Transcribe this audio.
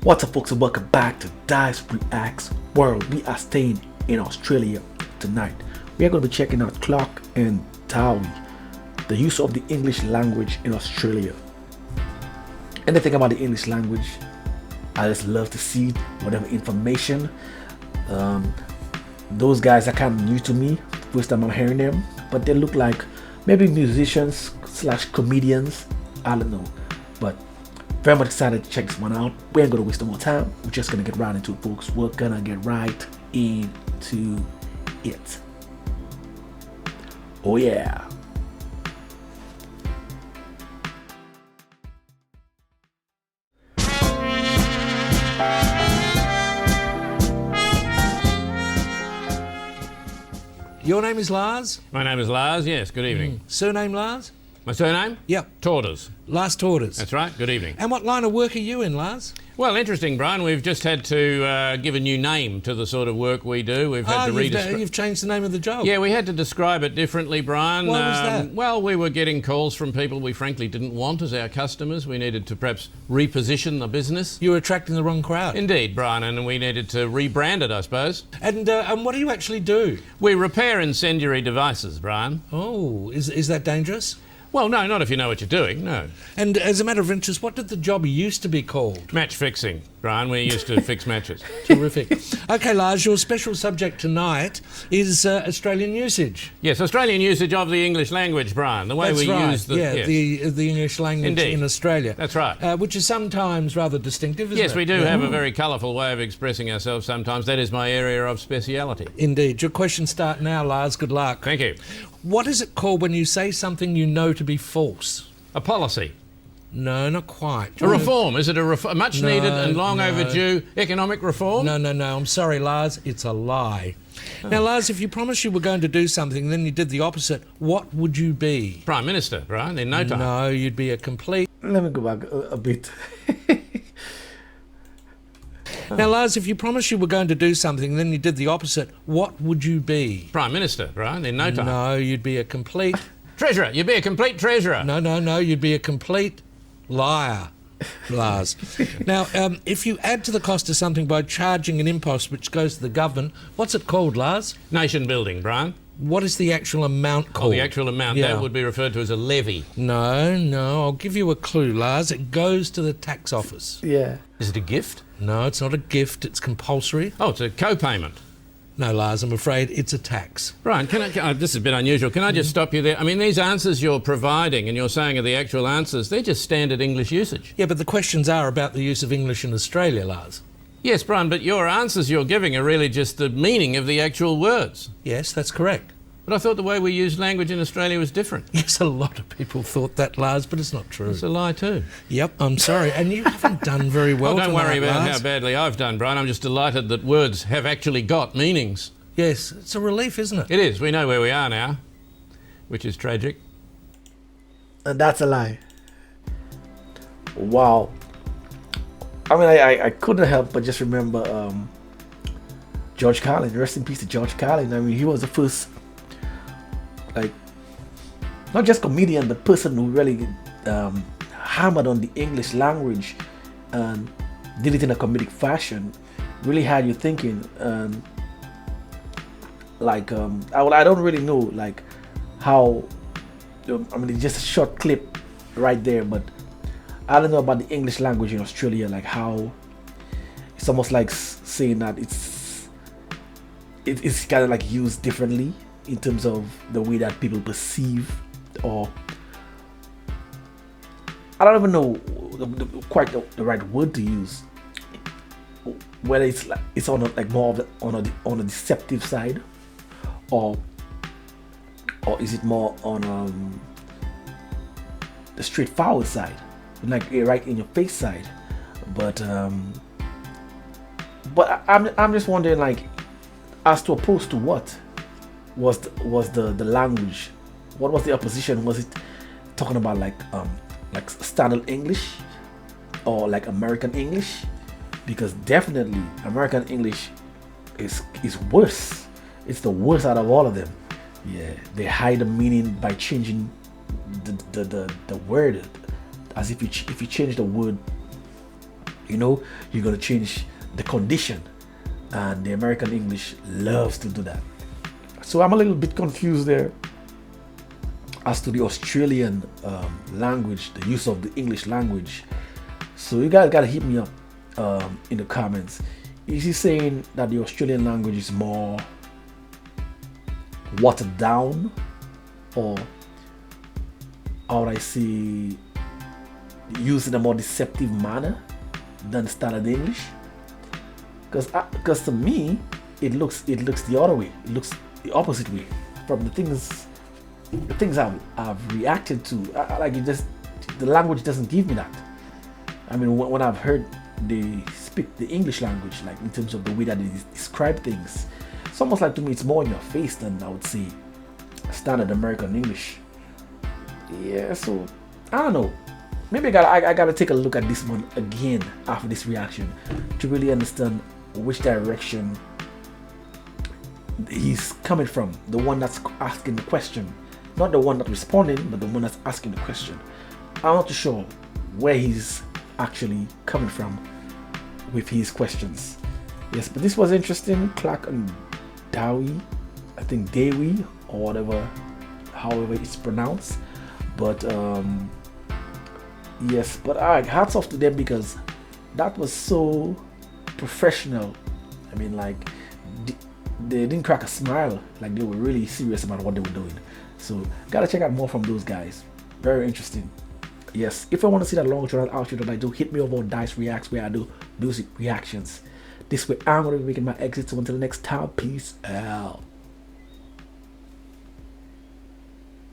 What's up, folks, and welcome back to Dyce Reacts World. We are staying in Australia tonight. We are going to be checking out Clarke and Dawe, the use of the English language in Australia. Anything about the English language, I just love to see whatever information. Those guys are kind of new to me, first time I'm hearing them, but they look like maybe musicians / comedians, I don't know, but very much excited to check this one out. We ain't gonna waste no more time. We're just gonna get right into it, folks. We're gonna get right into it. Oh yeah. Your name is Lars? My name is Lars, yes, good evening. Surname Lars? My surname? Yep. Tordas. Lars Tordas. That's right, good evening. And what line of work are you in, Lars? Well, interesting, Brian. We've just had to give a new name to the sort of work we do. We've had to you've changed the name of the job. Yeah, we had to describe it differently, Brian. Why was that? Well, we were getting calls from people we frankly didn't want as our customers. We needed to perhaps reposition the business. You were attracting the wrong crowd. Indeed, Brian, and we needed to rebrand it, I suppose. And what do you actually do? We repair incendiary devices, Brian. Oh, is that dangerous? Well, no, not if you know what you're doing, no. And as a matter of interest, what did the job used to be called? Match fixing, Brian. We used to fix matches. Terrific. Okay, Lars, your special subject tonight is Australian usage. Yes, Australian usage of the English language, Brian. The way That's we right. use the... Yeah, yes. the English language Indeed. in Australia. That's right. Which is sometimes rather distinctive, isn't it? Yes, we do have a very colourful way of expressing ourselves sometimes. That is my area of speciality. Indeed. Your questions start now, Lars. Good luck. Thank you. What is it called when you say something you know to be false? A policy. No, not quite. A reform. Is it a much needed and long overdue economic reform? No. I'm sorry, Lars. It's a lie. Now, Lars, if you promised you were going to do something, then you did the opposite, what would you be? Prime Minister, Brian, in no time. No, you'd be a complete... Let me go back a bit. Now, Lars, if you promised you were going to do something, then you did the opposite, what would you be? Prime Minister, Brian, in no time. No, you'd be a complete... Treasurer. You'd be a complete treasurer. No, you'd be a complete liar, Lars. Now, if you add to the cost of something by charging an impost which goes to the government, what's it called, Lars? Nation building, Brian. What is the actual amount called? Oh, the actual amount. Yeah. That would be referred to as a levy. No, I'll give you a clue, Lars. It goes to the tax office. Yeah. Is it a gift? No, it's not a gift. It's compulsory. Oh, it's a co-payment. No, Lars, I'm afraid it's a tax. Brian, this is a bit unusual. Can I just stop you there? I mean, these answers you're providing and you're saying are the actual answers, they're just standard English usage. Yeah, but the questions are about the use of English in Australia, Lars. Yes, Brian, but your answers you're giving are really just the meaning of the actual words. Yes, that's correct. But I thought the way we use language in Australia was different. Yes, a lot of people thought that, Lars, but it's not true. It's a lie too. Yep, I'm sorry. And you haven't done very well Don't worry tonight, about Lars. how badly I've done, Brian. I'm just delighted that words have actually got meanings. Yes, it's a relief, isn't it? It is. We know where we are now, which is tragic. And that's a lie. Wow. I mean, I couldn't help but just remember George Carlin. Rest in peace to George Carlin. I mean, he was the first, like, not just comedian, but person who really hammered on the English language and did it in a comedic fashion. Really had you thinking. Like, I don't really know, like, how, I mean, it's just a short clip right there, but I don't know about the English language in Australia, like how it's almost like saying that it's kind of like used differently in terms of the way that people perceive, or I don't even know quite the right word to use, whether it's like it's on like more of the, on a deceptive side, or is it more on the straightforward side, like right in your face side? But I'm just wondering, like, as to opposed to what was the language? What was the opposition? Was it talking about like standard English or like American English? Because definitely American English is worse. It's the worst out of all of them. Yeah, they hide the meaning by changing the word, as if you change the word, You know, you're gonna change the condition, and the American English loves to do that. So I'm a little bit confused there as to the Australian language, the use of the English language. So you guys gotta hit me up in the comments. Is he saying that the Australian language is more watered down, or how would I say, used in a more deceptive manner than standard English? Because to me it looks the other way. It looks the opposite way from the things I've reacted to. Like, it just, the language doesn't give me that. I mean, when I've heard they speak the English language, like in terms of the way that they describe things, it's almost like, to me, it's more in your face than, I would say, standard American English. Yeah, so I don't know. Maybe I gotta take a look at this one again after this reaction to really understand which direction he's coming from. The one that's asking the question, not the one that's responding, but the one that's asking the question. I'm not too sure where he's actually coming from with his questions. Yes, but this was interesting. Clarke and Dawe, I think Dawe or whatever, however it's pronounced. But yes, but hats off to them, because that was so professional. I mean, like, they didn't crack a smile. Like, they were really serious about what they were doing. So gotta check out more from those guys. Very interesting. Yes, if I want to see that long drawn outro that I do, hit me over on Dyce Reacts, where I do music reactions. This way I'm going to be making my exit. So until next time, peace out.